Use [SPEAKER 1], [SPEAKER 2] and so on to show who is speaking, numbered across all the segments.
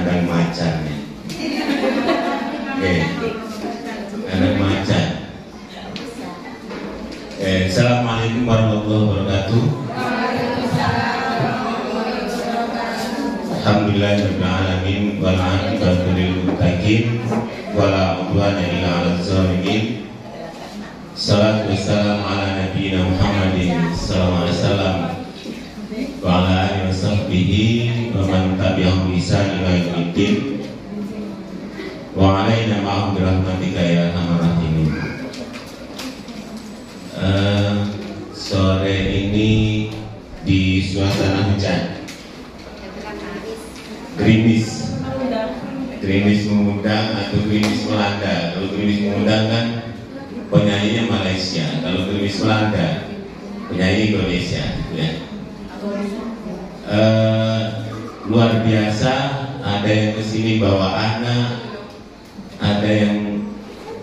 [SPEAKER 1] kandang macan ya. Oke, kandang macan. Assalamualaikum warahmatullahi wabarakatuh. Alhamdulillahirabbil alamin wal aqibatu lil muttaqin wala udwana illa 'alal zalimin. Salatu wassalamu ala nabiyyina Muhammadin sallallahu alaihi wasallam wa ala alihi washabbihi wa man tabi'ahum bi ihsan ila yaumiddin wa alaina ma'ahum bi rahmatika ya arhamar rahimin. Sore ini di suasana hujan, gerimis mengundang atau gerimis melanda. Kalau gerimis mengundang kan penyanyinya Malaysia, kalau gerimis melanda penyanyi Indonesia ya. Luar biasa, ada yang kesini bawa anak, ada yang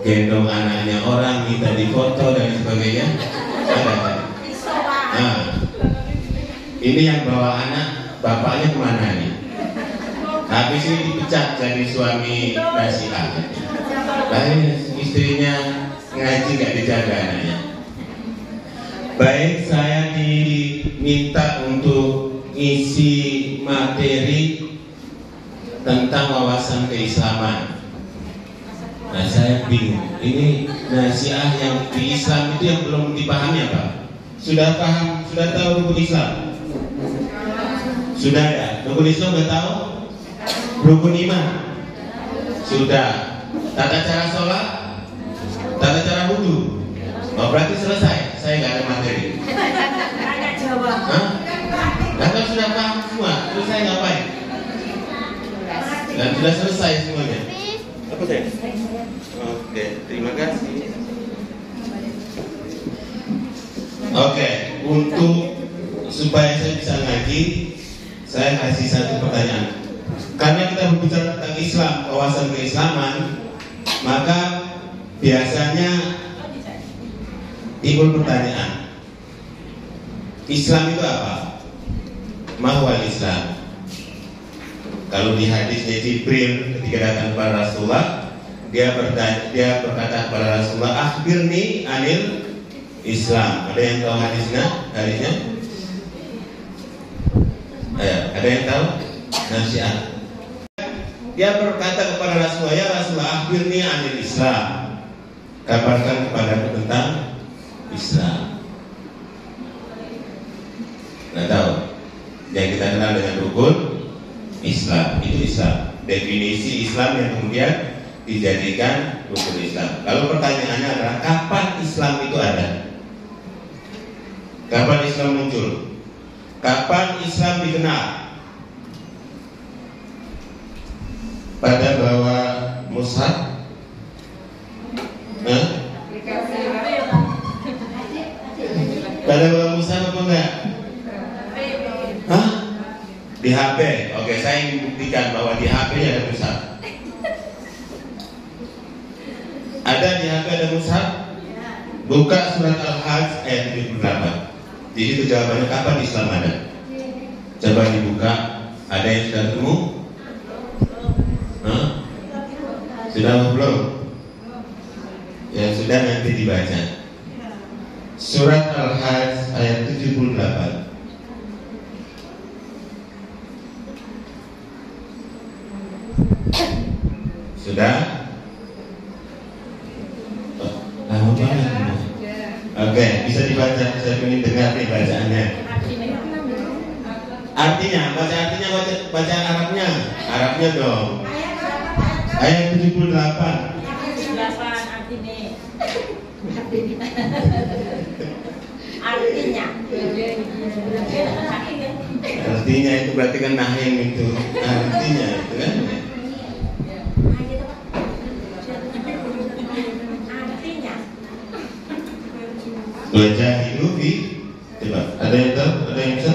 [SPEAKER 1] gendong anaknya orang, minta difoto dan sebagainya. Ada. Nah, ini yang bawa anak, bapaknya kemana nih? Habis ini dipecat jadi suami nasihat. Baik, istrinya ngaji gak dijaga anaknya. Baik, saya diminta untuk isi materi tentang wawasan keislaman. Nah, saya bingung. Ini nasihat yang di Islam itu yang belum dipahami apa? Sudah paham? Sudah tahu rukun Islam? Sudah ya? Rukun Islam sudah tahu? Rukun iman? Sudah. Tata cara sholat? Tata cara wudhu? Oh, berarti selesai. Saya nggak ada materi.
[SPEAKER 2] Tanya jawab.
[SPEAKER 1] Hah? Nah, kan sudah paham semua. Terus saya ngapain? Dan sudah selesai semuanya. Apa saya? Oke, terima kasih. Oke, untuk supaya saya bisa ngaji, saya kasih satu pertanyaan. Karena kita berbicara tentang Islam, wawasan keislaman, maka biasanya timbul pertanyaan, Islam itu apa? Mahwal Islam. Kalau di hadisnya Jibril ketika datang kepada Rasulullah, dia berkata kepada Rasulullah, akhbirni anil Islam. Ada yang tahu hadisnya? Ada yang tahu? Nasihat. Dia berkata kepada Rasulullah, ya Rasulullah, akhbirni anil Islam. Kabarkan kepada tentang Islam. Nggak tahu. Yang kita kenal dengan rukun Islam, itu Islam. Definisi Islam yang kemudian dijadikan rukun Islam. Kalau pertanyaannya adalah kapan Islam itu ada? Kapan Islam muncul? Kapan Islam dikenal? Pada bawa mushaf? Pada bawa mushaf apa enggak? Hah? Di HP. Oke, saya ingin buktikan bahwa di HP ada mushaf. Ada di HP ada mushaf? Buka surat Al-Hajj ayat 78. Di situ jawabannya kapan Islam ada. Coba dibuka. Ada yang sudah ketemu? Hah? Sudah belum? Yang sudah nanti dibaca. Surat Al-Hajj ayat 78. Sudah? Lama banget. Oke, bisa dibaca. Saya ingin dengar nih bacaannya. Artinya, baca Arabnya. Arabnya dong. Ayat 78. Artinya itu berarti kan nahing itu. Artinya itu kan. Baca itu di coba. Ada yang tahu? Ada yang bisa?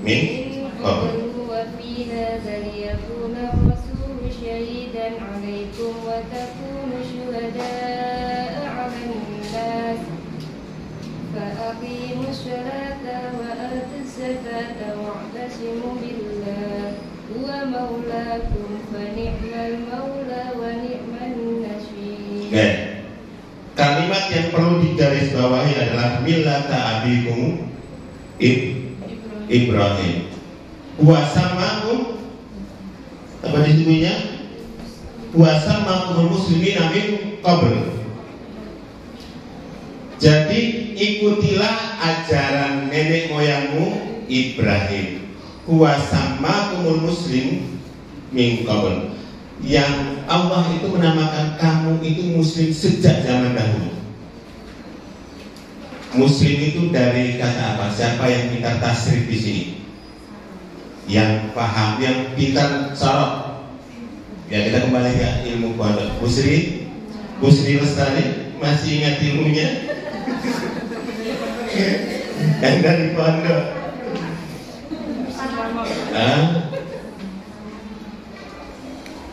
[SPEAKER 1] Min? Oh.
[SPEAKER 3] يكون الرسول شهيدا عليكم وتكونوا شهداء على الناس فأقيموا الصلاة وآتوا الزكاة واعتصموا بالله هو مولاكم فنعم المولى ونعم النصير.
[SPEAKER 1] Kalimat yang perlu digarisbawahi adalah millata abikum Ibrahim. Wasamakum apa disebutnya? Wasamakum muslimin min qabl. Jadi ikutilah ajaran nenek moyangmu Ibrahim. Wasamakumul muslim min qabl. Yang Allah itu menamakan kamu itu muslim sejak zaman dahulu. Muslim itu dari kata apa? Siapa yang pintar tasrif di sini? Yang paham, yang pintar sorot. Ya kita kembali ke ilmu pondok. Busri Lestari masih ingat ilmunya? Yang dari pondok.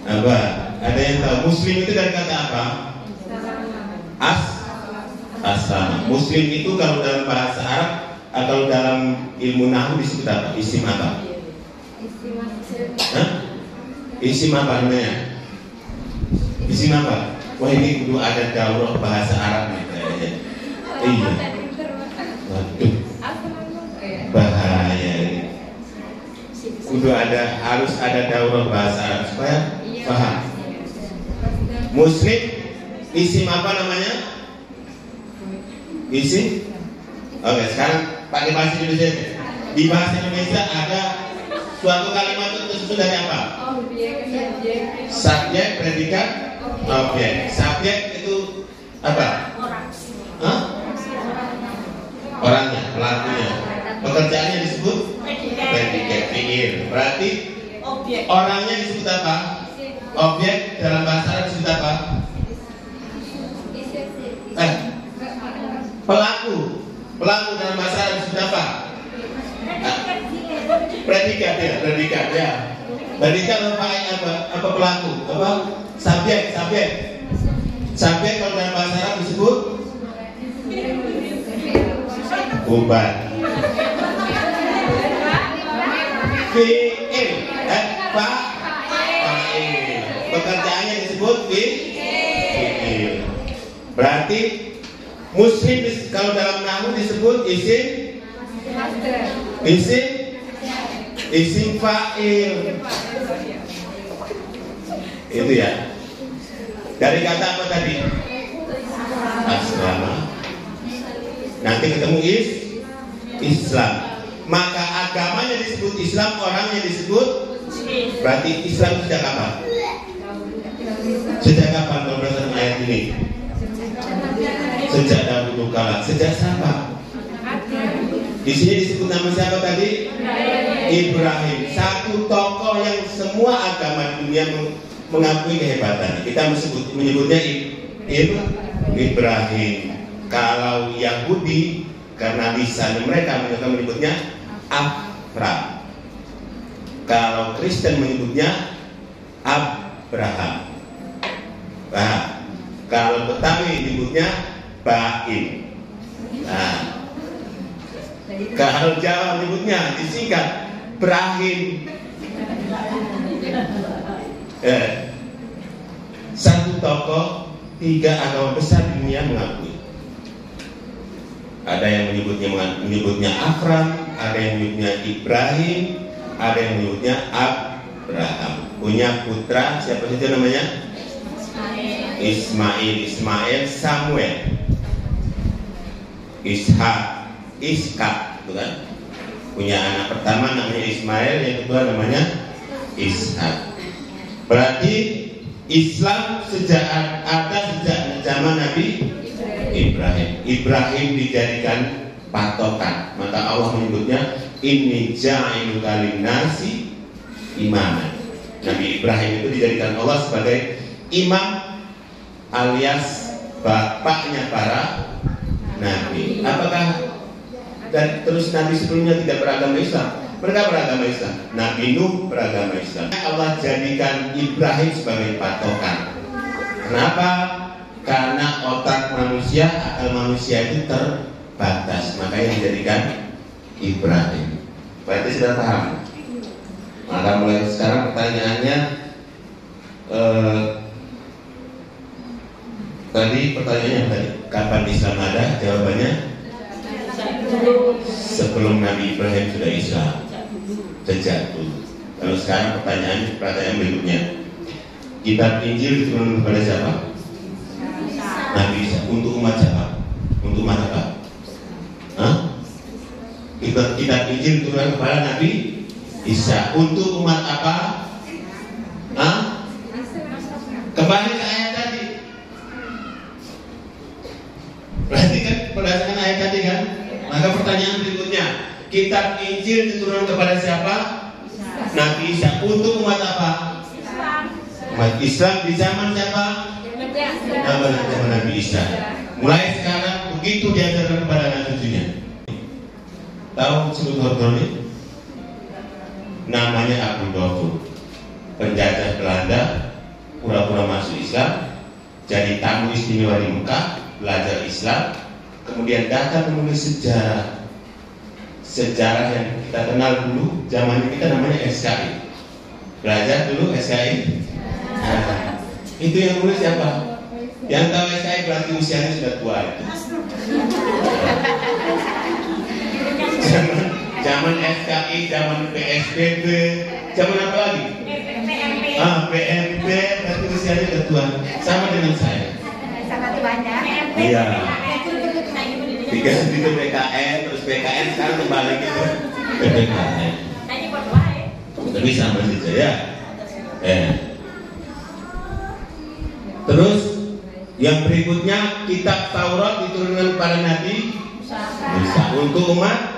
[SPEAKER 1] Apa? Ada yang tahu? Muslim itu dari kata apa? Asama. Muslim itu kalau dalam bahasa Arab atau dalam ilmu nahwu disebut apa? Isim apa? Isim apa namanya? Isim apa? Wah ini kudu ada daurah bahasa Arab nih kayaknya. Iya. Waduh. Bahaya ini. Kudu harus ada daurah bahasa Arab supaya paham. Muslim isim apa namanya? Isim. Oke, sekarang pakai bahasa Indonesia. Di bahasa Indonesia ada suatu kalimat itu tersusun dari apa? Subjek, predikat, objek. Subjek itu apa? Orangnya, pelakunya. Pekerjaannya disebut predikat, fiil. Berarti orangnya disebut apa? Objek dalam bahasa Arab disebut apa? Pelaku dalam bahasa Arab disebut apa? Predikat ya. Predikat apa pelaku? Apa? Subjek. Subjek kalau dalam bahasa Arab disebut bukan. Fiil. Pekerjaannya disebut fiil. Berarti muslim kalau dalam nahwu disebut isim fa'il. Itu ya. Dari kata apa tadi? Aslama. Nanti ketemu Islam. Maka agamanya disebut Islam, orangnya disebut. Berarti Islam sejak kapan? Sejak kapan kalau berdasarkan ayat ini? Sejak dahulu kala. Sejak siapa? Di sini disebut nama siapa tadi? Ibrahim. Satu tokoh yang semua agama di dunia mengakui kehebatannya. Kita menyebutnya Ibrahim. Kalau Yahudi karena lisan mereka menyebutnya Afram. Kalau Kristen menyebutnya Abraham. Kalau Betawi menyebutnya Baim. Nah, kalau Jawa menyebutnya disingkat Brahim. Satu tokoh, 3 agama besar di dunia mengakui. Ada yang menyebutnya Afram, ada yang menyebutnya Ibrahim, ada yang menyebutnya Abraham. Punya putra siapa saja namanya? Ismail, Samuel, Ishak, itu kan? Punya anak pertama namanya Ismail, yang kedua namanya Ishak. Berarti Islam sejak zaman Nabi Ibrahim. Ibrahim dijadikan patokan. Maka Allah menyebutnya inni ja'iluka linnasi imaman. Nabi Ibrahim itu dijadikan Allah sebagai imam alias bapaknya para nabi. Apakah dan terus nabi sebelumnya tidak beragama Islam? Mereka beragama Islam. Nabi Nuh beragama Islam. Allah jadikan Ibrahim sebagai patokan. Kenapa? Karena otak manusia, akal manusia itu terbatas. Makanya dijadikan Ibrahim. Berarti sudah paham? Maka mulai sekarang pertanyaannya, tadi pertanyaannya tadi, kapan Islam ada? Jawabannya sebelum Nabi Ibrahim sudah Islam, sejak dulu. Kalau sekarang pertanyaan berikutnya, kitab Injil diturunkan kepada siapa? Nabi Isa. Untuk umat siapa? Untuk umat apa? Hah? Kitab Injil diturunkan kepada Nabi Isa. Untuk umat apa? Hah? Kembali ke ayat tadi. Berarti kan berdasarkan ayat tadi kan? Maka pertanyaan berikutnya, kitab Injil diturunkan kepada siapa? Nabi Isa. Untuk umat apa? Umat Islam di zaman siapa? Zaman Nabi Isa. Mulai sekarang begitu diajarkan kepada anak cucunya. Tahu sebut Hordoni? Namanya Abu Dawud, penjajah Belanda, pura-pura masuk Islam, jadi tamu istimewa di Mekah, belajar Islam, kemudian datang menulis sejarah yang kita kenal dulu, zaman kita namanya SKI. Belajar dulu SKI. Nah, itu yang nulis siapa? Yang tahu SKI berarti usianya sudah tua itu. Zaman SKI, zaman PSBB, zaman apa lagi? PMP, berarti usianya sudah tua. Sama dengan saya.
[SPEAKER 3] Sama tuanya.
[SPEAKER 1] Iya. Diganti ke PKN, terus PKN sekarang kembali ke PPKN. Tapi sama saja ya. Terus yang berikutnya, kitab Taurat diturunkan kepada Nabi Musa. Untuk umat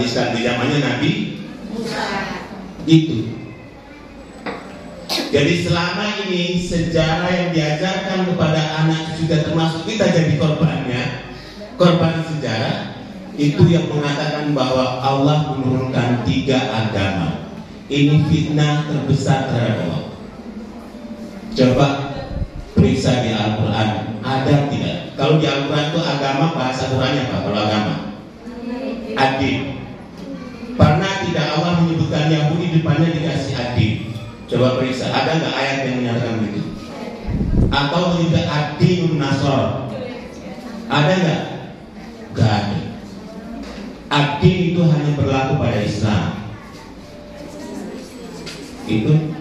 [SPEAKER 1] Islam di zamannya Nabi itu. Jadi selama ini sejarah yang diajarkan kepada anak juga termasuk kita jadi korban sejarah itu yang mengatakan bahwa Allah menurunkan 3 agama. Ini fitnah terbesar terhadap Allah. Coba periksa di Al-Quran, ada tidak? Kalau di Al-Quran itu agama, bahasa Qurannya apa? Kalau agama adil. Pernah tidak Allah menyebutkan Yahudi depannya dikasih adil? Coba periksa, ada nggak ayat yang menyatakan begitu? Atau menyebut adil Nasor? Ada nggak? Nggak ada. Adil itu hanya berlaku pada Islam. Itu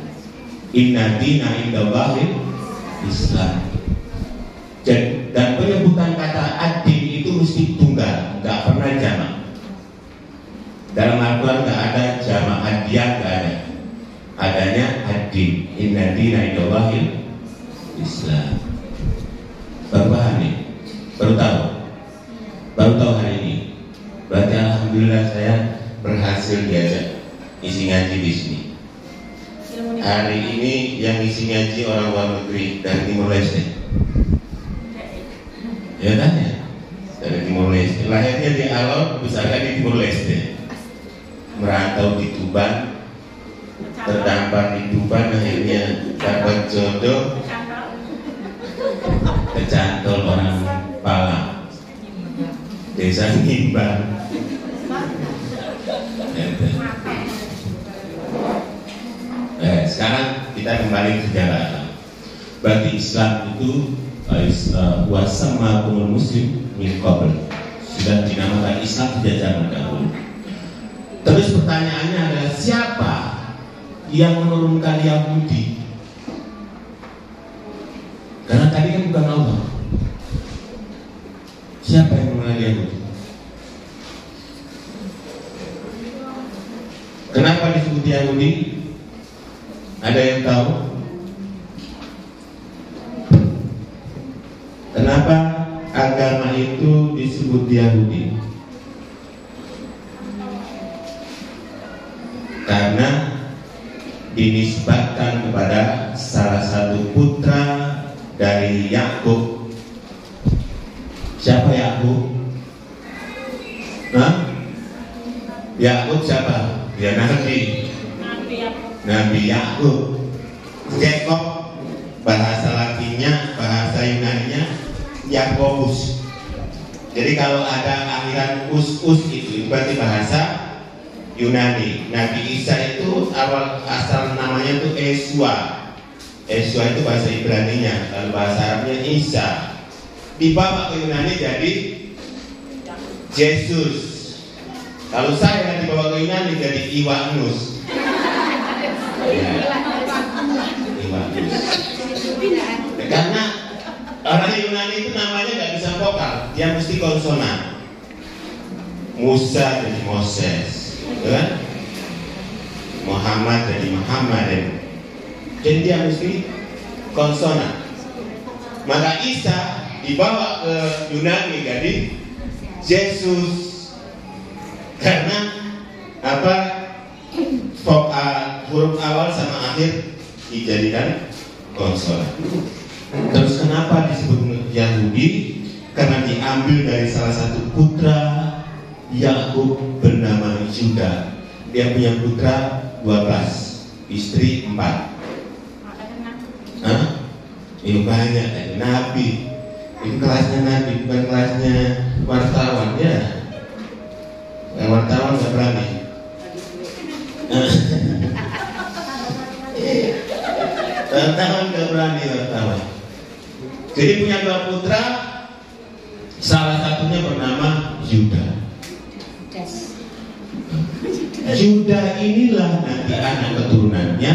[SPEAKER 1] inna dina indallahi Islam. Dan penyebutan kata adil itu mesti tunggal, nggak pernah jamak. Dalam Al-Quran nggak ada jamak hadiah, nggak ada. Adanya adil, inna dina indallahi Islam. Baru paham nih? Baru tahu hari ini. Berarti alhamdulillah saya berhasil diajak isi ngaji di sini. Hari ini yang isi ngaji orang luar negeri dari Timor Leste. Ya kan ya? Dari Timor Leste. Lahirnya di Alor, besarnya di Timor Leste. Merantau di Tuban, terdampar di Tuban, akhirnya dapat jodoh, kecantol orang Palang, desa Nimbang. Sekarang kita kembali ke sejarah. Berarti Islam itu wasama kumul muslim min qabl, sudah dinamakan Islam sejak zaman dahulu. Terus pertanyaannya adalah siapa yang menurunkan Yahudi? Karena tadi kan bukan Allah. Siapa yang mengenal Yahudi? Kenapa disebut Yahudi? Ada yang tahu? Kenapa agama itu disebut Yahudi? Karena dinisbatkan kepada salah satu putra dari Yakub. Siapa Yakub? Yakub siapa? Ya Nabi Yakub. Jacob bahasa Latinnya, bahasa Yunaninya Yakobus. Jadi kalau ada akhiran us itu berarti bahasa Yunani. Nabi Isa itu asal namanya itu Eswa. Eswa itu bahasa Ibraninya, kalau bahasa Arabnya Isa. Dibawa ke Yunani jadi Yesus. Kalau saya dibawa ke Yunani jadi Iwanus. Karena orang Yunani itu namanya nggak bisa vokal, dia mesti konsonan. Musa jadi Moses, kan? Muhammad jadi Muhammad, jadi dia mesti konsonan. Maka Isa dibawa ke Yunani jadi Yesus. Karena apa? Huruf awal sama akhir dijadikan konsonan. Terus kenapa disebut Yahudi? Karena diambil dari salah satu putra Yakub bernama Yuda. Dia punya putra 12, istri 4. Ini banyak Nabi. Itu kelasnya Nabi, bukan kelasnya wartawan ya. Wartawan nggak berani. Wartawan nggak berani wartawan. Jadi punya 2 putra, salah satunya bernama Yuda. Yuda inilah nanti anak keturunannya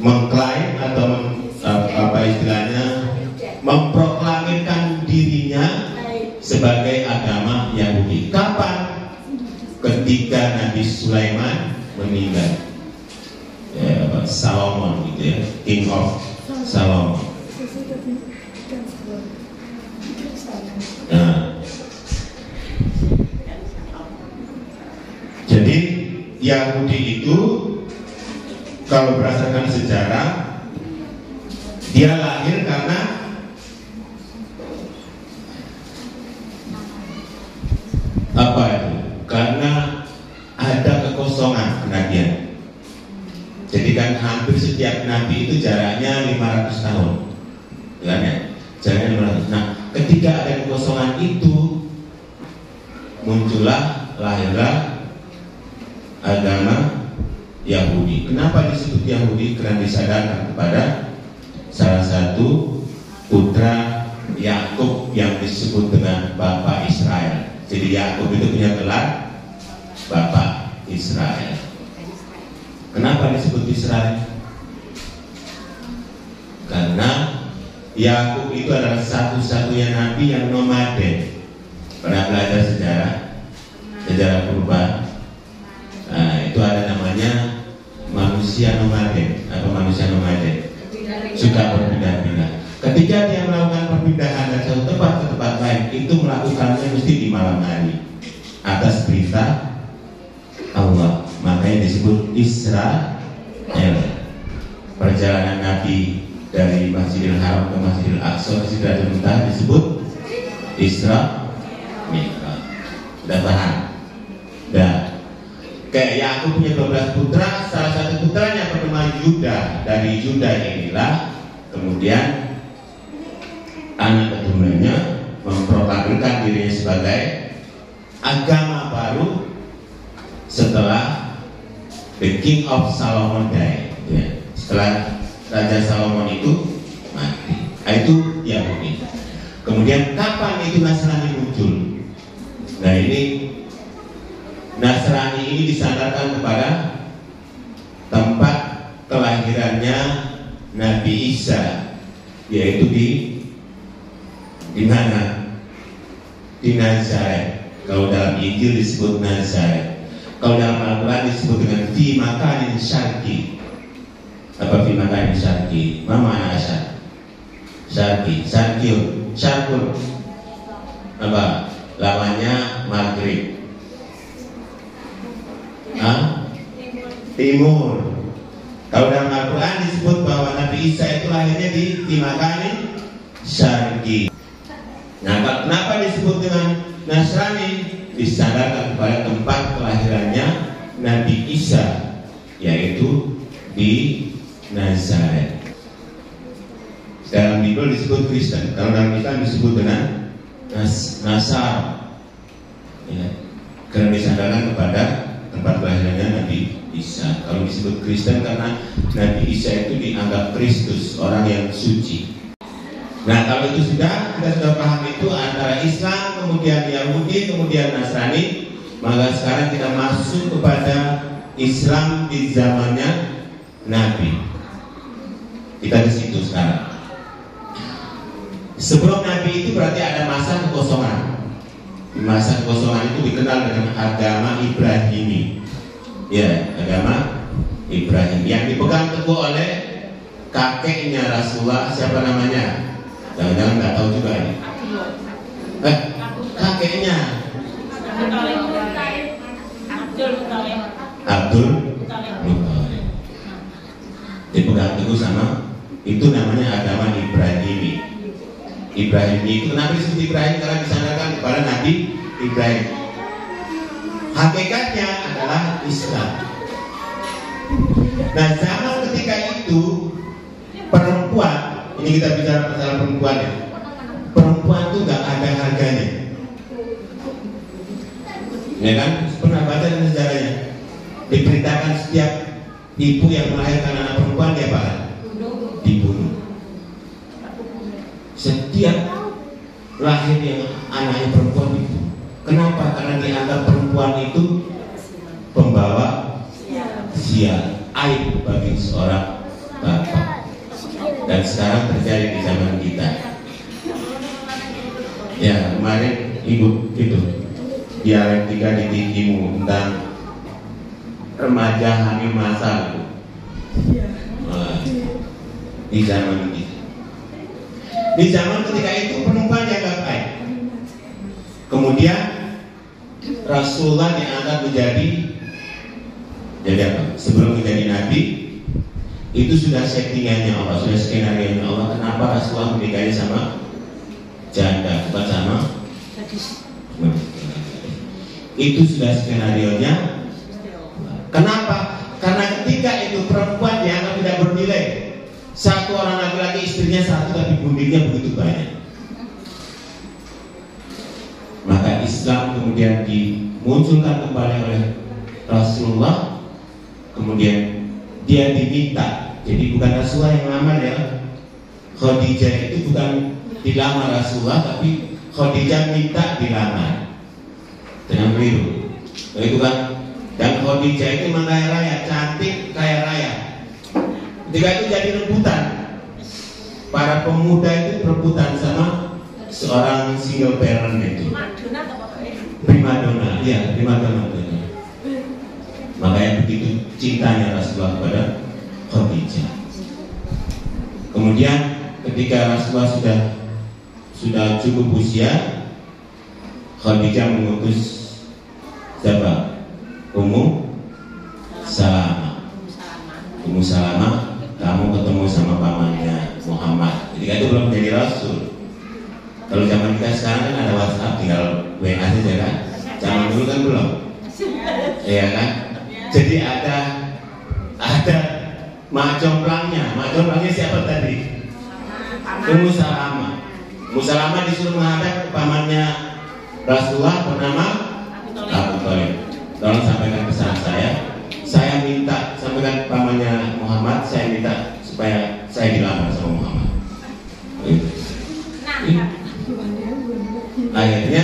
[SPEAKER 1] mengklaim atau apa istilahnya, memproklamirkan dirinya sebagai agama Yahudi. Kapan? Ketika Nabi Sulaiman meninggal, Salomon gitu ya, King of Salomon. Nah, jadi Yahudi itu kalau berdasarkan sejarah dia lahir karena apa itu? Karena ada kekosongan kenabian. Jadi kan hampir setiap nabi itu jaraknya 500 tahun, kan ya? Jaraknya 500. Nah, ketika ada kekosongan itu, muncullah lahirlah agama Yahudi. Kenapa disebut Yahudi? Karena disadarkan kepada salah satu putra Yakub yang disebut dengan Bapak Israel. Jadi Yakub itu punya gelar Bapak Israel. Kenapa disebut Israel? Karena Yakub itu adalah satu-satunya nabi yang nomaden. Pernah belajar sejarah purba? Nah, itu ada namanya manusia nomaden. Apa manusia nomaden? Suka berpindah-pindah. Ketika dia melakukan perpindahan dari satu tempat ke tempat lain, itu melakukannya mesti di malam hari atas perintah Allah. Makanya disebut Israel. Perjalanan Nabi dari Masjidil Haram ke Masjidil Aqsa ke Sidratul Muntaha disebut Isra Mi'raj. Udah paham? Dan kayak Yakub punya 12 putra, salah satu putranya bernama Yuda. Dari Yuda inilah kemudian anak keturunannya memproklamirkan dirinya sebagai agama baru setelah the King of Solomon died, ya. Setelah Raja Salomon itu mati. Itu Yahudi. Kemudian kapan itu Nasrani muncul? Nah, ini Nasrani ini disandarkan kepada tempat kelahirannya Nabi Isa, yaitu di mana? Di Nazaret. Kalau dalam Injil disebut Nazaret. Kalau dalam Al-Quran disebut dengan fi makanin syarqi. Apa fi makanin syarqi? Mama anak asal syarqi, syarqul. Apa? Lawannya maghrib. Timur. Kalau dalam Al-Quran disebut bahwa Nabi Isa itu lahirnya di makanin syarqi. Nah, kenapa disebut dengan Nasrani? Disandarkan kepada tempat kelahirannya Nabi Isa, yaitu di Nazaret. Dalam Bible disebut Kristen, kalau dalam Islam disebut dengan Nasar, ya, karena disandarkan kepada tempat kelahirannya Nabi Isa. Kalau disebut Kristen karena Nabi Isa itu dianggap Kristus, orang yang suci. Nah, kalau itu kita sudah paham itu antara Islam, kemudian Yahudi, kemudian Nasrani, maka sekarang kita masuk kepada Islam di zamannya Nabi. Kita ke situ sekarang. Sebelum Nabi itu berarti ada masa kekosongan. Di masa kekosongan itu dikenal dengan agama Ibrahimi. Ya, agama Ibrahim yang dipegang teguh oleh kakeknya Rasulullah, siapa namanya? Jangan-jangan nggak tahu juga ini. Kakeknya Abdul Muthalib. Dipegang teguh sama, itu namanya agama Ibrahimi. Ibrahimi itu kenapa disebut Ibrahim? Karena disandarkan kepada Nabi Ibrahim. Hakikatnya adalah Islam. Nah, zaman ketika itu perempuan, ini kita bicara masalah perempuan ya. Perempuan itu nggak ada harganya. Ya kan? Pernah baca dalam sejarahnya. Diberitakan setiap ibu yang melahirkan anak perempuan dia apa? Dibunuh. Setiap lahir yang anaknya perempuan itu. Kenapa? Karena dianggap perempuan itu pembawa sial, aib bagi seorang bapak. Dan sekarang terjadi di zaman kita. Ya, kemarin ibu itu dialektika di TV-mu tentang remaja hamil masal itu. Di zaman kita. Di zaman ketika itu perempuan dianggap aib. Kemudian Rasulullah diangkat menjadi apa? Sebelum menjadi Nabi, itu sudah settingannya Allah, sudah skenario Allah. Kenapa Rasulullah menikahnya sama janda, bukan sama? Itu sudah skenario-nya. Kenapa? Karena ketika itu perempuan dianggap tidak bernilai. Satu orang laki-laki istrinya satu, tapi bundiknya begitu banyak. Maka Islam kemudian dimunculkan kembali oleh Rasulullah. Kemudian dia diminta. Jadi bukan Rasulullah yang lamar ya. Khadijah itu bukan dilamar Rasulullah, tapi Khadijah minta dilamar. Jangan keliru. Itu kan. Dan Khadijah itu memang kaya raya, cantik, kaya raya. Ketika itu jadi rebutan. Para pemuda itu rebutan sama seorang single parent itu. Primadona, ya, primadona. Makanya begitu cintanya Rasulullah kepada Khadijah. Kemudian ketika Rasulullah sudah cukup usia, Khadijah mengutus siapa? Ummu Salamah. Ummu Salamah, kamu ketemu sama pamannya Muhammad. Ketika itu belum jadi Rasul. Kalau zaman kita sekarang kan ada WhatsApp, tinggal WA saja kan. Zaman dulu kan belum. Iya kan? Jadi ada mak jomplangnya. Mak jomplangnya siapa tadi? Ummu Salamah. Ummu Salamah disuruh menghadap pamannya Rasulullah bernama Abu Thalib. Tolong sampaikan pesan saya minta sampaikan pamannya Muhammad, saya minta supaya saya dilamar sama Muhammad. Akhirnya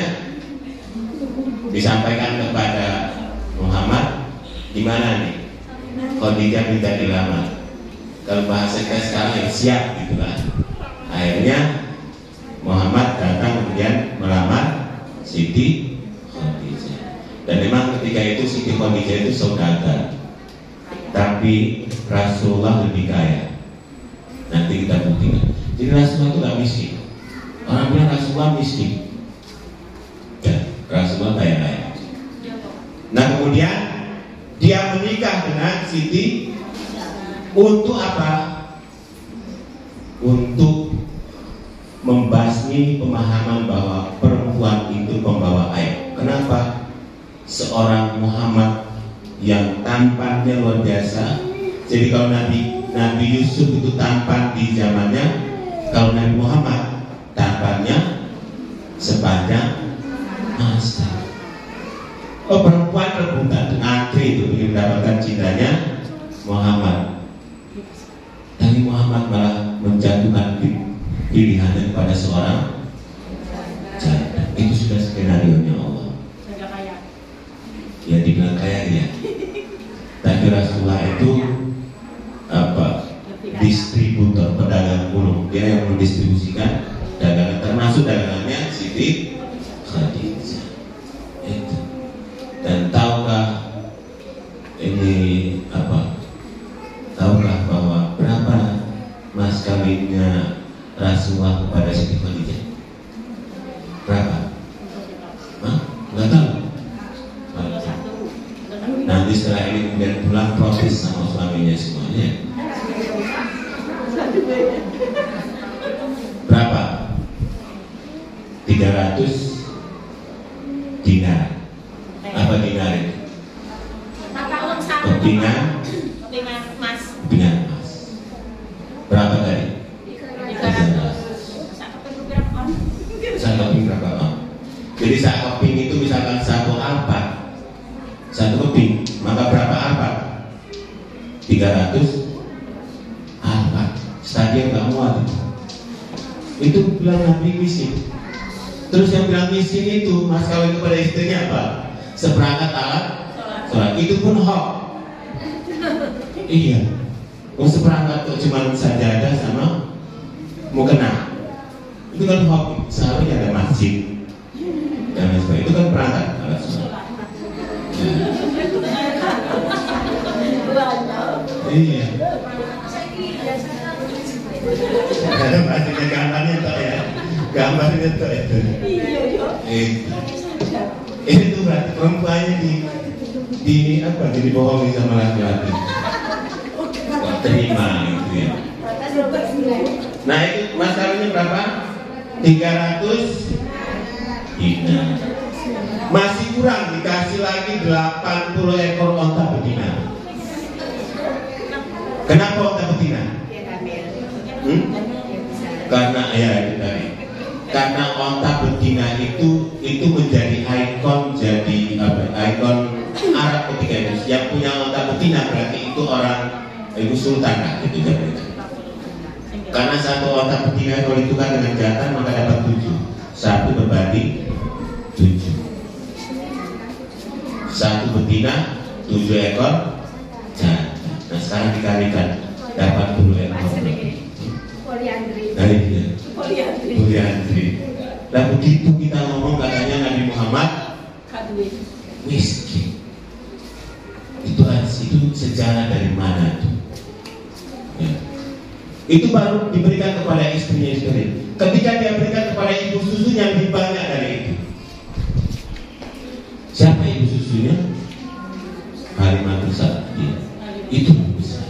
[SPEAKER 1] disampaikan kepada Muhammad, gimana nih? Khadijah minta dilamar. Kalau bahasa kita sekarang yang siap gitu kan. Akhirnya Muhammad datang kemudian melamar Siti Khadijah. Dan memang ketika itu Siti Khadijah itu saudagar, tapi Rasulullah lebih kaya. Nanti kita buktikan. Jadi Rasulullah itu gak miskin. Orang bilang Rasulullah miskin. Ya, Rasulullah kaya. Nah kemudian dia menikah dengan Siti untuk apa? Untuk membasmi pemahaman bahwa perempuan itu pembawa aib. Kenapa? Seorang Muhammad yang tampannya luar biasa. Jadi kalau Nabi Yusuf itu tampan di zamannya, kalau Nabi Muhammad tampannya sepanjang masa. Oh, perempuan rebutan antri itu ingin mendapatkan cintanya Muhammad. Tapi Muhammad malah menjatuhkan pilihannya kepada seorang janda. Itu sudah skenario-nya Allah. Ya dibilang kaya ya. Tapi Rasulullah itu distributor, pedagang burung. Dia yang mendistribusikan dagangan, termasuk dagangannya Siti Khadijah. Itu. Dan tahukah ini tahukah bahwa berapa mas kawinnya Rasulullah kepada Siti Khadijah? Berapa? Hah? Nggak tahu. Nanti setelah ini kemudian pulang protes sama suaminya semuanya. Berapa? 300 dinar. Apa dinar itu? Kepingan emas. Berapa tadi? 300. Satu keping berapa? Jadi satu keping itu misalkan satu alpat, satu keping, maka berapa alpat? 300 alpat. Stadion nggak muat itu bilang Nabi miskin. Terus yang bilang miskin itu mas kawin kepada istrinya apa? Seperangkat alat sholat. Itu pun hoax. Iya. Oh, seperangkat kok cuma sajadah sama mukena. Itu kan hoax. Seharusnya ada masjid dan sebagainya. Itu kan perangkat alat sholat. Iya. Ada masjidnya gambarnya tuh ya. Gambarnya tuh itu. Ini tuh berarti perempuannya di apa? Jadi bohongi sama laki-laki. Gak terima gitu ya. Nah itu masalahnya berapa? 300 dinar. Masih kurang dikasih lagi 80 ekor onta betina. Kenapa onta betina? Karena ya itu tadi. Karena onta betina itu menjadi ikon, jadi ikon Arab ketika itu. Yang punya onta betina berarti itu orang itu sultan lah gitu jadi. Karena satu onta betina kalau ditukar dengan jantan maka dapat 7. 1 berbanding 7. Satu betina 7 ekor jantan. Nah sekarang dikalikan dapat 10 ekor. Poliandri. Nah begitu kita ngomong katanya Nabi Muhammad miskin. Itu sejarah dari mana itu? Ya. Itu baru diberikan kepada istrinya sendiri. Ketika dia berikan kepada ibu susunya lebih banyak dari itu. Siapa ibu susunya? Kalimatul Sa'diyah. Itu besar.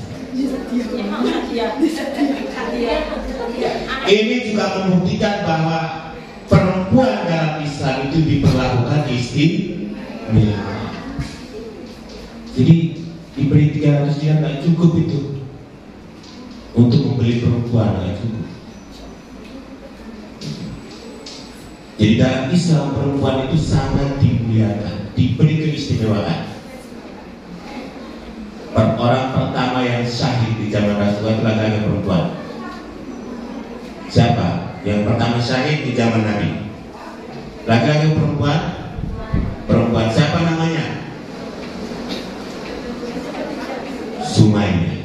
[SPEAKER 1] Ini juga membuktikan bahwa perempuan dalam Islam itu diperlakukan istimewa. Jadi diberi 300 dinar nggak cukup itu untuk membeli perempuan, nggak cukup. Jadi dalam Islam perempuan itu sangat dimuliakan, diberi keistimewaan. Orang pertama yang syahid di zaman Rasulullah itu laki-laki perempuan. Siapa? Yang pertama syahid di zaman Nabi. Laki-laki perempuan? Perempuan. Siapa namanya? Sumayyah.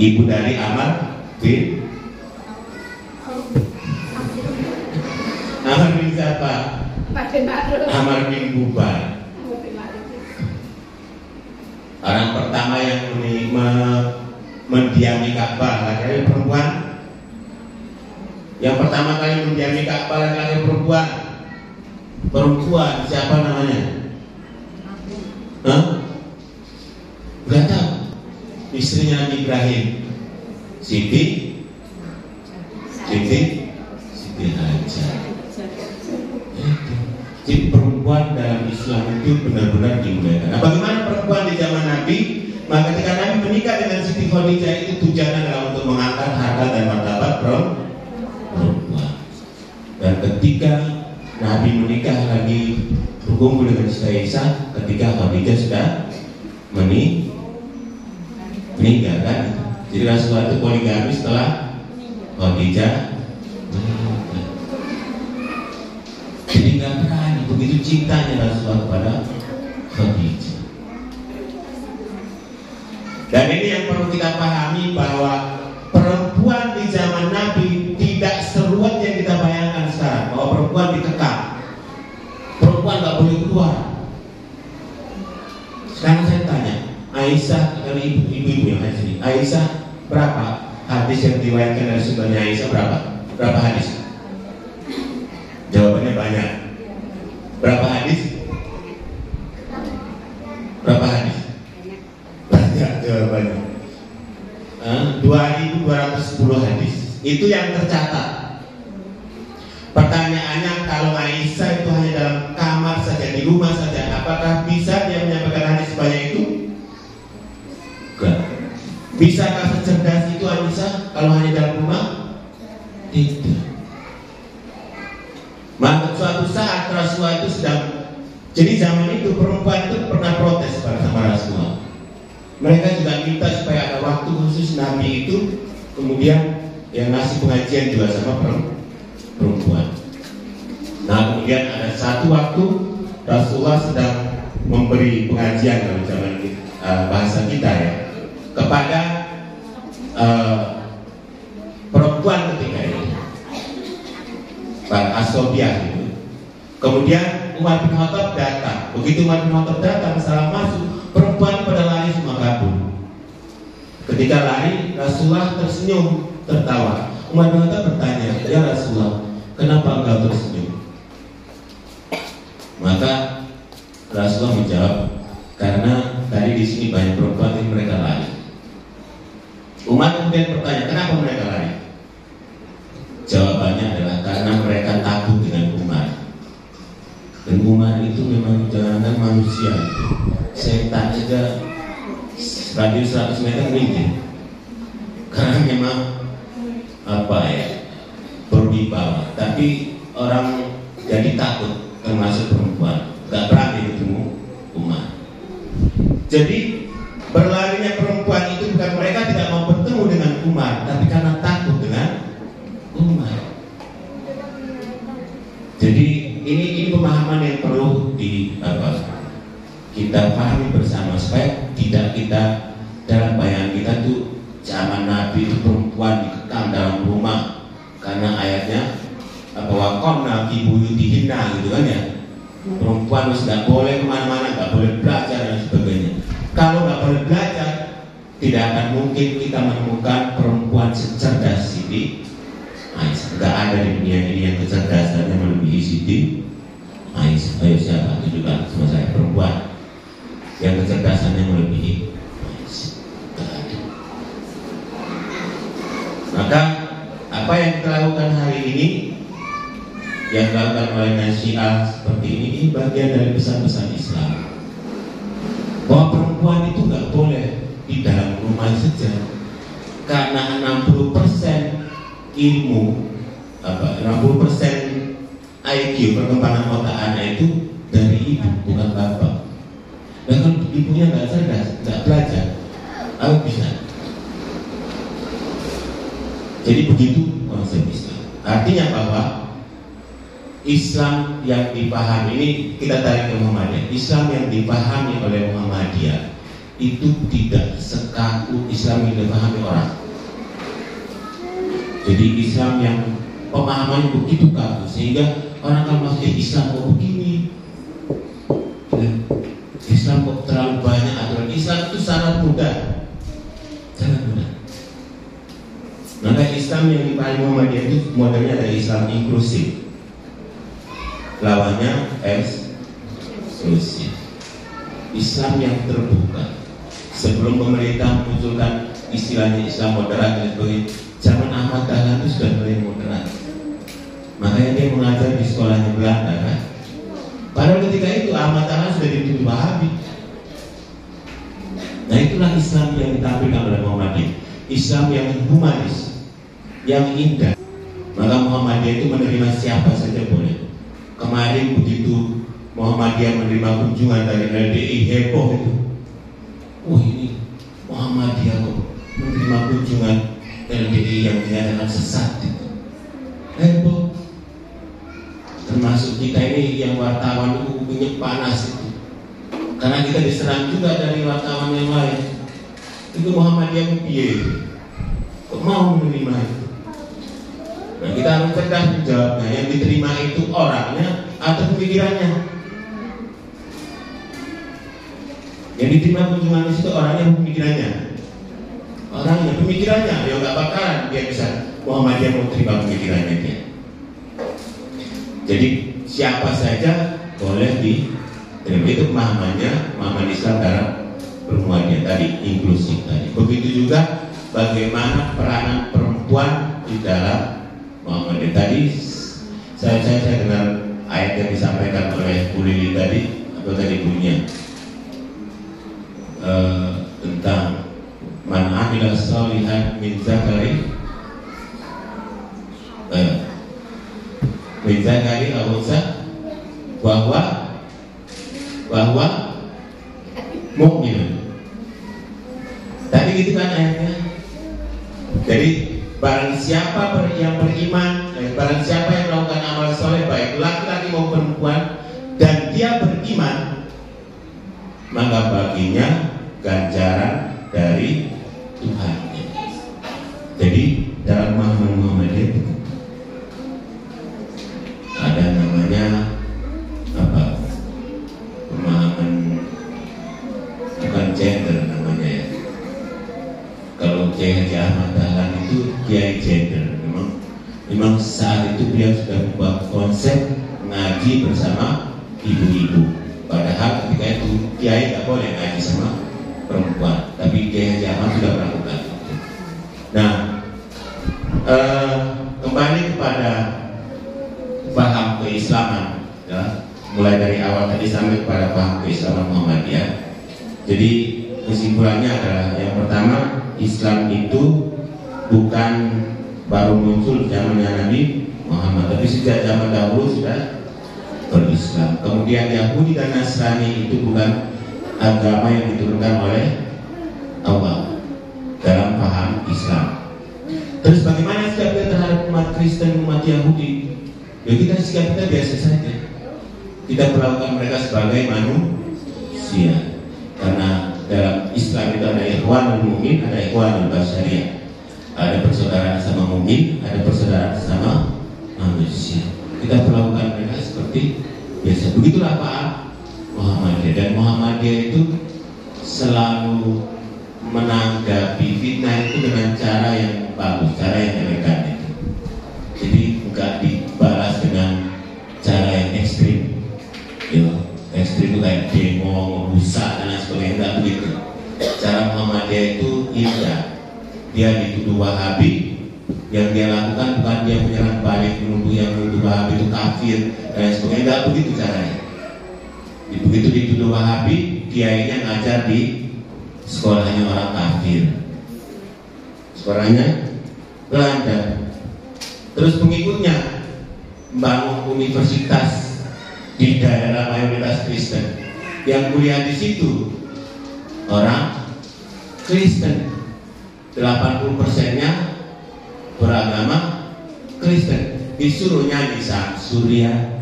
[SPEAKER 1] Ibu dari Amr bin siapa? Amr bin Bubar. Orang pertama yang mendiami Ka'bah laki-laki perempuan. Yang pertama kali mendiami Ka'bah laki-laki perempuan. Perempuan siapa namanya? Hah? Gak tahu. Istrinya Nabi Ibrahim, Siti Hajar. Jadi perempuan dalam Islam itu benar-benar dimuliakan. Nah, bagaimana perempuan di zaman Nabi? Maka ketika Nabi menikah dengan Siti Khadijah itu tujuannya adalah untuk mengangkat harkat dan martabat perempuan. Dan ketika Nabi menikah lagi berkumpul dengan Siti Aisyah, ketika Khadijah sudah meninggal kan? Jadi Rasulullah itu poligami setelah Khadijah meninggal. Jadi nggak berani, begitu cintanya Rasulullah kepada Khadijah. Dan ini yang perlu kita pahami, bahwa perempuan di zaman Nabi tidak seruat yang kita bayangkan sekarang, bahwa perempuan dikekang, perempuan nggak boleh keluar. Sekarang saya tanya, Aisyah, karena ibu-ibu yang ada sini, Aisyah berapa hadis yang diriwayatkan dari sumbernya Aisyah berapa? Berapa hadis? Jawabannya banyak. Berapa hadis? Berapa hadis? Banyak jawabannya. 2210 hadis. Itu yang tercatat. Pertanyaannya, kalau Aisyah itu hanya dalam kamar saja, di rumah saja, apakah bisa dia menyampaikan hadis sebanyak itu? Enggak. Bisakah secerdas itu Aisyah kalau hanya dalam rumah? Tidak. Maka suatu saat Rasulullah itu sedang, jadi zaman itu perempuan itu pernah protes sama Rasulullah. Mereka juga minta supaya ada waktu khusus Nabi itu, kemudian yang ngasih pengajian juga sama perempuan. Nah, kemudian ada satu waktu Rasulullah sedang memberi pengajian dalam zaman bahasa kita ya, kepada perempuan ketika itu, Asobiah itu. Kemudian Umar bin Khattab datang. Begitu Umar bin Khattab datang, salah masuk, perempuan pada lari semua kabur. Ketika lari, Rasulullah tersenyum, tertawa. Umar bin Khattab bertanya, ya Rasulullah, kenapa engkau tersenyum? Maka Rasulullah menjawab, karena tadi di sini banyak perempuan yang mereka lari. Umar kemudian bertanya, kenapa mereka lari? Jawabannya adalah karena mereka takut dengan Umar. Dan Umar itu memang jangan manusia itu, setan saja radius 100 meter minggir. Karena memang apa ya, berwibawa. Tapi orang jadi takut, termasuk perempuan, gak berani ketemu Umar. Jadi berlarinya perempuan itu bukan mereka tidak mau bertemu dengan Umar, tapi karena takut dengan Umar. Jadi ini pemahaman yang perlu kita pahami bersama, supaya tidak kita dalam bayangan kita tuh zaman Nabi itu perempuan dikekang dalam rumah karena ayatnya waqarna fi buyutihinna gitu kan ya. Perempuan harus nggak boleh kemana-mana, nggak boleh belajar dan sebagainya. Kalau nggak boleh belajar, tidak akan mungkin kita menemukan perempuan secerdas Siti Aisyah. Nggak ada di dunia ini yang kecerdasannya melebihi Siti Aisyah. Ayo siapa? Tunjukkan sama saya perempuan yang kecerdasannya melebihi Aisyah. Nggak ada. Maka apa yang kita lakukan hari ini, yang dilakukan oleh Syiah seperti ini bagian dari pesan-pesan Islam, bahwa perempuan itu nggak boleh di dalam rumah saja, karena 60% ilmu 60% IQ perkembangan otak anak itu dari ibu, bukan bapak. Dan kalau ibunya nggak cerdas, nggak belajar, apa bisa? Jadi begitu konsep Islam. Artinya bahwa Islam yang dipahami, ini kita tarik ke Muhammadiyah. Islam yang dipahami oleh Muhammadiyah itu tidak sekaku Islam yang dipahami orang. Jadi Islam yang pemahamannya begitu kaku sehingga orang kalau masuk Islam kok begini, Islam kok terlalu banyak aturan. Islam itu sangat mudah, sangat mudah. Maka Islam yang dipahami Muhammadiyah itu modelnya dari Islam inklusif, lawannya eksklusif. Islam yang terbuka. Sebelum pemerintah menunjukkan istilahnya Islam moderat dan sebagainya, zaman Ahmad Dahlan itu sudah mulai moderat. Makanya dia mengajar di sekolahnya Belanda kan. Padahal ketika itu Ahmad Dahlan sudah di itu Wahabi. Nah itulah Islam yang ditampilkan oleh Muhammadiyah, Islam yang humanis, yang indah. Maka Muhammadiyah itu menerima siapa saja boleh. Kemarin begitu Muhammadiyah menerima kunjungan dari LDI, heboh itu. Ini Muhammadiyah kok menerima kunjungan LDI yang dinyatakan sesat itu. Heboh. Termasuk kita ini yang wartawan itu punya panas itu. Karena kita diserang juga dari wartawan yang lain. Itu Muhammadiyah piye? Kok mau menerima itu? Nah kita harus cerdas menjawabnya. Yang diterima itu orangnya atau pemikirannya? Yang diterima kunjungan itu orangnya atau pemikirannya? Orangnya, pemikirannya. Ya nggak bakalan dia bisa Muhammadiyah mau terima pemikirannya dia. Jadi siapa saja boleh diterima. Itu pemahamannya, pemahaman Islam dalam Muhammadiyah tadi, inklusif tadi. Begitu juga bagaimana peranan perempuan di dalam Muhammadiyah tadi. Saya dengar ayat yang disampaikan oleh Bu Lili tadi, atau tadi bunyinya tentang man amila sholihan min zakari awsa bahwa mukmin. Tadi gitu kan ayatnya. Jadi barang siapa yang beriman, barang siapa yang melakukan amal soleh baik laki-laki maupun perempuan dan dia beriman, maka baginya ganjaran dari Tuhan. Jadi dalam pemahaman Muhammadiyah ada namanya apa? Pemahaman bukan gender namanya ya. Kalau Kiai Haji Ahmad Dahlan itu Kiai gender. Memang saat itu beliau sudah membuat konsep ngaji bersama ibu-ibu. Padahal ketika itu Kiai nggak boleh ngaji sama perempuan, tapi Kiai Haji Ahmad sudah melakukan itu. Nah, kembali kepada paham keislaman, ya, mulai dari awal tadi sampai kepada paham keislaman Muhammadiyah. Jadi kesimpulannya adalah yang pertama, Islam itu bukan baru muncul zamannya Nabi Muhammad, tapi sejak zaman dahulu sudah berislam. Kemudian Yahudi dan Nasrani itu bukan agama yang diturunkan oleh Allah dalam paham Islam. Terus bagaimana sikap kita terhadap umat Kristen, umat Yahudi? Ya sikap kita biasa saja. Kita perlakukan mereka sebagai manusia. Karena dalam Islam itu ada ikhwanul mu'min, ada ikhwanul basyariyah. Ada persaudaraan sama mukmin, ada persaudaraan sama manusia. Kita perlakukan mereka seperti biasa. Begitulah paham Muhammadiyah. Dan Muhammadiyah itu selalu menanggapi fitnah itu dengan cara yang bagus, cara yang elegan itu. Jadi enggak dibalas dengan cara yang ekstrim. Ekstrim itu kayak demo, rusak dan lain sebagainya. Enggak begitu. Cara Muhammadiyah itu indah. Dia dituduh Wahabi, yang dia lakukan bukan dia menyerang balik menuduh yang menuduh Wahabi itu kafir dan lain sebagainya. Enggak begitu caranya. Begitu dituduh Wahabi, kiainya ngajar di sekolahnya orang kafir, sekolahnya Belanda. Terus pengikutnya membangun universitas di daerah mayoritas Kristen, yang kuliah di situ orang Kristen, 80%-nya beragama Kristen. Disuruh nyanyi Surya.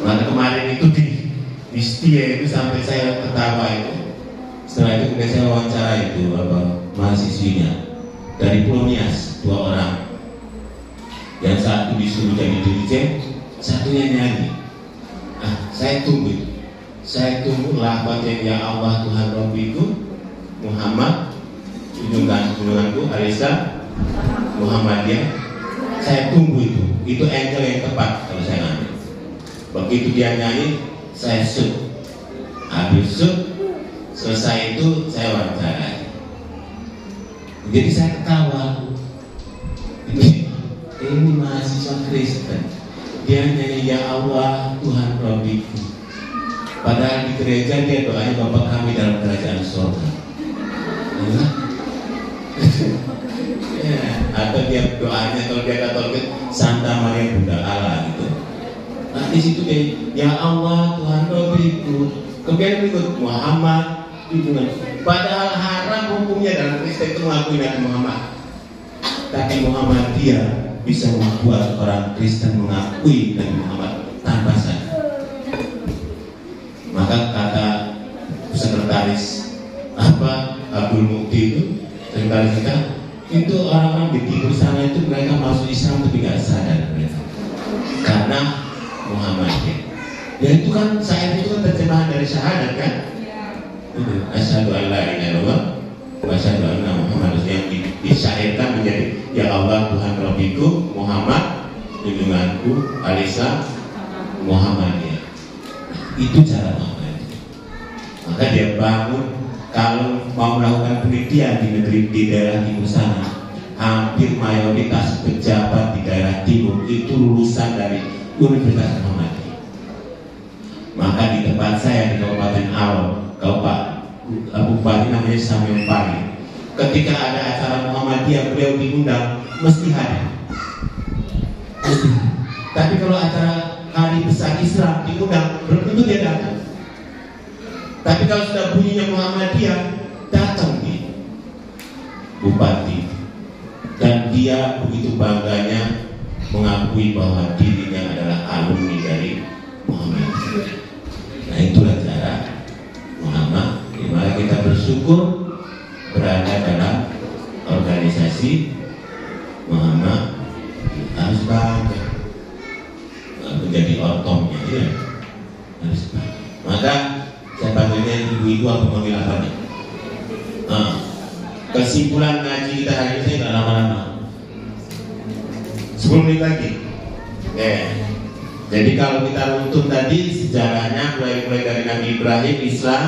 [SPEAKER 1] Maka kemarin itu di Setia itu sampai saya ketawa itu. Setelah itu kemudian saya wawancara itu mahasiswinya dari Polonias, 2 orang. Yang satu disuruh jadi DJ, satunya nyanyi. Saya tunggu itu. Saya tunggulah bagian ya Allah Tuhan Rabbiku Muhammad, junjunganku Alisa Muhammadiyah. Saya tunggu itu. Itu angle yang tepat kalau saya ngambil. Begitu dia nyanyi, saya shoot. Habis shoot, selesai itu saya wawancara. Jadi saya ketawa. Ini mahasiswa Kristen. Dia nyanyi ya Allah Tuhan Rabbiku. Padahal di gereja dia doanya Bapa kami dalam kerajaan surga. Ya, atau dia doanya kalau dia Katolik Santa Maria Bunda Allah gitu. Nah di situ dia ya Allah Tuhan Rabbiku. Kemudian berikut Muhammad itu. Padahal haram hukumnya dalam Kristen itu mengakui Nabi Muhammad. Tapi Muhammadiyah bisa membuat orang Kristen mengakui Nabi Muhammad tanpa sadar. Maka kata sekretaris Abdul Mukti itu, sekretaris kita, itu orang-orang di timur sana itu mereka masuk Islam tapi nggak sadar mereka karena Muhammadiyah. Ya itu kan syair itu kan terjemahan dari syahadat kan? Asyhadu an la ilaha illallah wa asyhadu anna Muhammadar yang disyairkan menjadi ya Allah Tuhan Rabbiku, Muhammad junjunganku, Alisa Muhammadiyah. Itu cara Muhammadiyah. Maka dia bangun, kalau mau melakukan penelitian di negeri di daerah timur sana, hampir mayoritas pejabat di daerah timur itu lulusan dari Universitas Muhammadiyah. Maka di tempat saya di Kabupaten Awal, Bupati namanya Samuel Pari, ketika ada acara Muhammadiyah beliau diundang mesti hadir. Tapi kalau acara hari besar Islam diundang belum tentu dia datang. Tapi kalau sudah bunyinya Muhammadiyah datang dia Bupati, dan dia begitu bangganya mengakui bahwa dirinya adalah alumni dari Muhammadiyah. Nah itulah cara Muhammad. Dimana kita bersyukur berada dalam organisasi Muhammad, harus bangga menjadi ortomnya ya. Harus bangga. Maka saya panggilnya ibu-ibu atau panggil apa nih? Kesimpulan ngaji kita hari ini saya nggak lama-lama, 10 menit lagi. Jadi kalau kita runtun tadi sejarahnya mulai dari Nabi Ibrahim, Islam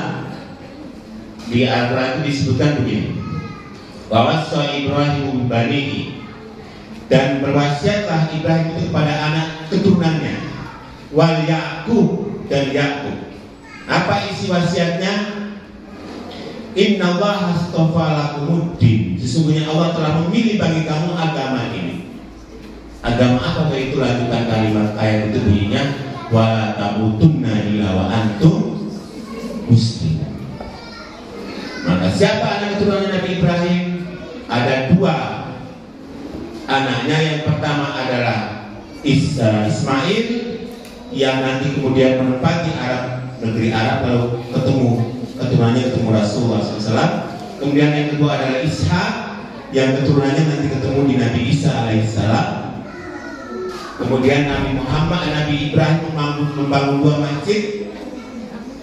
[SPEAKER 1] di Al-Quran itu disebutkan begini, bahwa Ibrahim banihi, dan berwasiatlah Ibrahim itu kepada anak keturunannya, wal Yakub, dan Yakub. Apa isi wasiatnya? Innallaha astafa lakumuddin, sesungguhnya Allah telah memilih bagi kamu agama ini. Agama apa? Itu lanjutan kalimat ayat itu bunyinya wala tamutunna illa wa antum muslim. Maka siapa anak keturunan Nabi Ibrahim? Ada dua anaknya. Yang pertama adalah Ismail, yang nanti kemudian menempati negeri Arab, lalu keturunannya ketemu Rasulullah SAW. Kemudian yang kedua adalah Ishak, yang keturunannya nanti ketemu di Nabi Isa alaihissalam. Kemudian Nabi Ibrahim membangun dua masjid.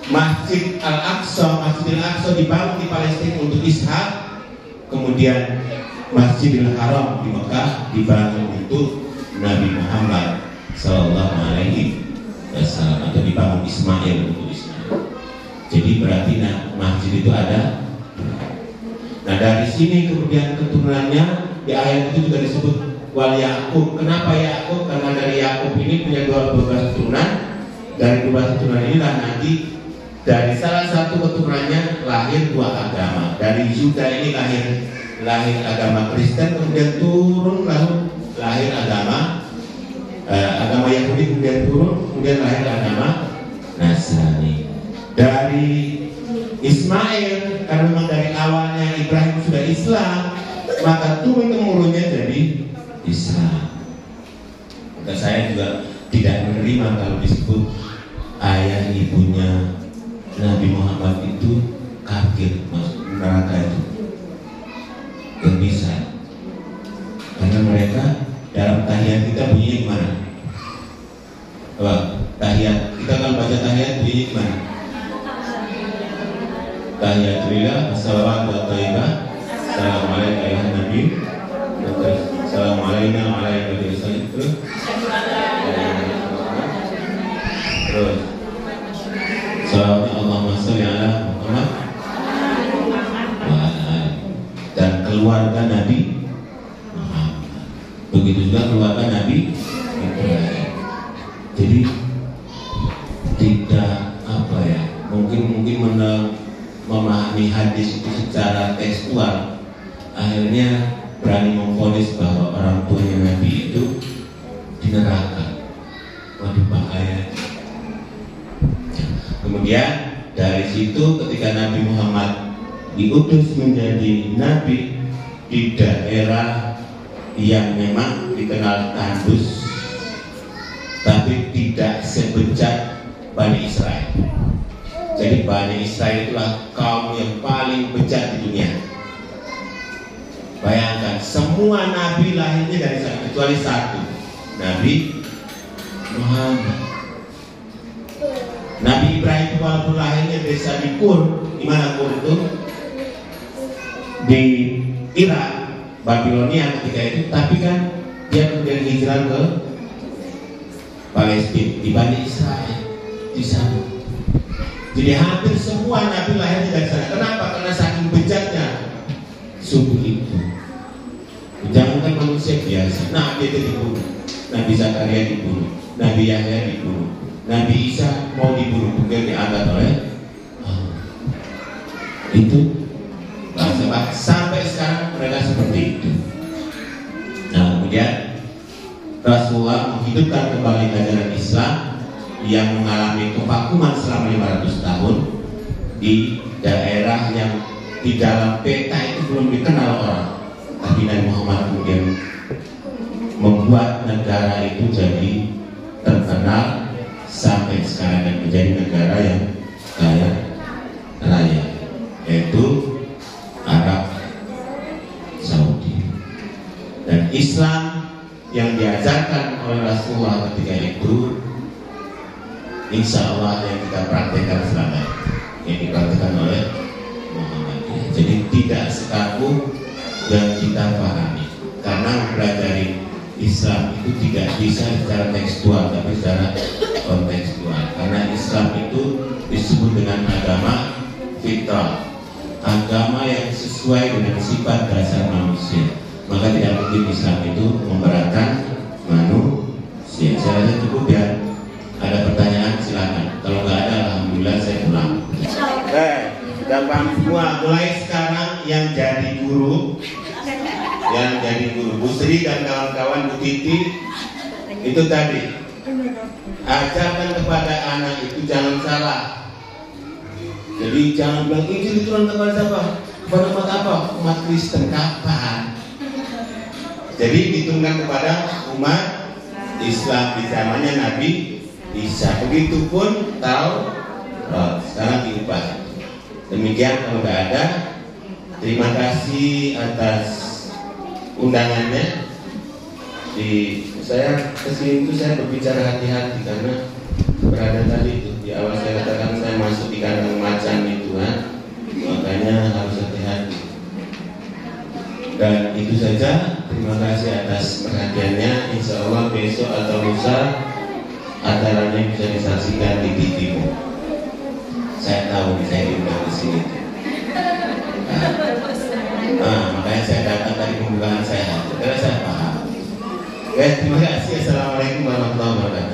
[SPEAKER 1] Masjid Al-Aqsa, Masjidil Aqsa dibangun di Palestina untuk Ishak. Kemudian Masjidil Haram di Mekah dibangun untuk Nabi Muhammad Sallallahu Alaihi Wasallam, atau dibangun Ismail untuk Ismail. Jadi berarti masjid itu ada. Nah dari sini kemudian keturunannya di ayat itu juga disebut wal Yakub. Kenapa Yakub? Karena dari Yakub ini punya 12 keturunan. Dari 12 keturunan inilah nanti dari salah satu keturunannya lahir dua agama. Dari Yuda ini lahir agama Kristen, kemudian turun lalu lahir agama Yahudi, kemudian turun, kemudian lahir agama Nasrani. Dari Ismail, karena memang dari awalnya Ibrahim sudah Islam, maka turun temurunnya jadi Islam. Maka saya juga tidak menerima kalau disebut ayah ibunya Nabi Muhammad itu kafir, masuk neraka itu. Gak bisa. Karena mereka dalam tahiyat kita bunyinya gimana? Coba tahiyat kita kalau baca tahiyat bunyinya gimana? Tahiyatulillah, assalamualaikum warahmatullahi wabarakatuh, Nabi, assalamualaikum warahmatullahi wabarakatuh. Terus salawat Allahumma sholli ala Muhammad wa ala dan keluarga Nabi Muhammad. Begitu juga keluarga Nabi Ibrahim. Jadi memahami hadis itu secara tekstual, akhirnya berani memvonis bahwa orang tuanya Nabi itu di neraka. Waduh, bahaya. Kemudian dari situ ketika Nabi Muhammad diutus menjadi nabi di daerah yang memang dikenal tandus, tapi tidak sebejat Bani Israel. Jadi Bani Israel itulah kaum yang paling bejat di dunia. Bayangkan, semua nabi lahirnya dari sana kecuali satu, Nabi Muhammad. Nabi Ibrahim walaupun lahirnya desa di Kur, di mana Kur itu? Di Irak, Babilonia ketika itu, tapi kan dia kemudian hijrah ke Palestina, di Bani Israel di sana. Jadi hampir semua nabi lahirnya dari sana. Kenapa? Karena saking bejatnya suku itu. Jangankan manusia biasa, Nabi itu dibunuh, Nabi Zakaria dibunuh, Nabi Yahya dibunuh, Nabi Isa mau dibunuh, kemudian diangkat oleh itu bahasa sampai sekarang mereka seperti itu. Nah, kemudian Rasulullah menghidupkan kembali ajaran Islam yang mengalami kevakuman selama 500 tahun di daerah yang di dalam peta itu belum dikenal orang. Tapi Nabi Muhammad kemudian membuat negara itu jadi terkenal sampai sekarang dan menjadi negara yang kaya raya, yaitu Arab Saudi. Dan Islam yang diajarkan oleh Rasulullah ketika itu, insya Allah yang kita praktekkan selama ini, yang dipraktekkan oleh Muhammad. Jadi tidak sekaku yang kita pahami, karena mempelajari Islam itu tidak bisa secara tekstual, tapi secara kontekstual. Karena Islam itu disebut dengan agama fitrah, agama yang sesuai dengan sifat dasar manusia. Maka tidak mungkin Islam itu memberatkan manusia. Saya rasa cukup ya. Ada pertanyaan silakan. Kalau nggak ada, alhamdulillah saya pulang. Gampang semua. Mulai sekarang yang jadi guru, Bu Sri dan kawan-kawan, Bu Titi, itu tadi ajarkan kepada anak itu jangan salah. Jadi jangan bilang Injil diturunkan kepada siapa? Kepada umat apa? Umat Kristen. Kapan? Jadi diturunkan kepada umat Islam di zamannya Nabi Isa. Begitupun Taurat. Sekarang diubah. Demikian, kalau nggak ada, terima kasih atas undangannya. Saya kesini itu saya berbicara hati-hati karena berada tadi itu di awal saya katakan saya masuk di kandang macan itu kan, makanya harus hati-hati. Dan itu saja. Terima kasih atas perhatiannya. Insya Allah besok atau lusa acaranya bisa disaksikan di TV-mu. Saya tahu saya diundang di sini. Makanya saya datang tadi pembukaan saya, karena saya paham. Terima kasih. Assalamualaikum warahmatullahi wabarakatuh.